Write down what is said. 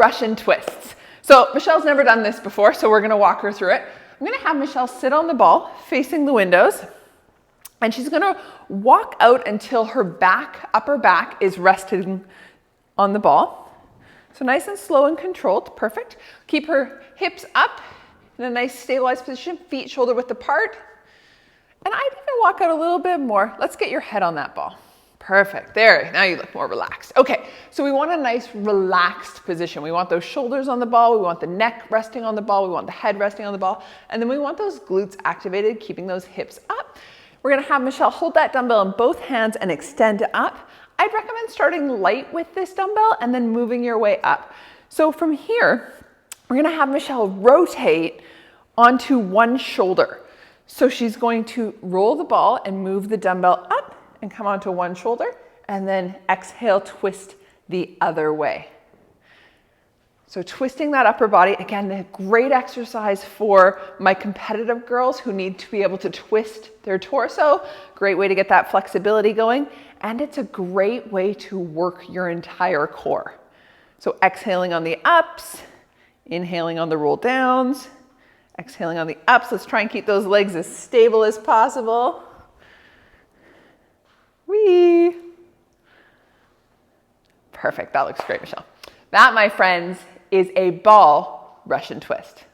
Russian twists. So Michelle's never done this before, so we're gonna walk her through it. I'm gonna have Michelle sit on the ball facing the windows, and she's gonna walk out until her back, upper back is resting on the ball. So nice and slow and controlled, perfect. Keep her hips up in a nice stabilized position, feet shoulder width apart. And I'd even walk out a little bit more. Let's get your head on that ball. Perfect, there, now you look more relaxed. Okay, so we want a nice relaxed position. We want those shoulders on the ball, we want the neck resting on the ball, we want the head resting on the ball, and then we want those glutes activated, keeping those hips up. We're gonna have Michelle hold that dumbbell in both hands and extend up. I'd recommend starting light with this dumbbell and then moving your way up. So from here, we're gonna have Michelle rotate onto one shoulder. So she's going to roll the ball and move the dumbbell up and come onto one shoulder, and then exhale, twist the other way. So twisting that upper body, again, a great exercise for my competitive girls who need to be able to twist their torso. Great way to get that flexibility going. And it's a great way to work your entire core. So exhaling on the ups, inhaling on the roll downs, exhaling on the ups. Let's try and keep those legs as stable as possible. Whee! Perfect, that looks great, Michelle. That, my friends, is a ball Russian twist.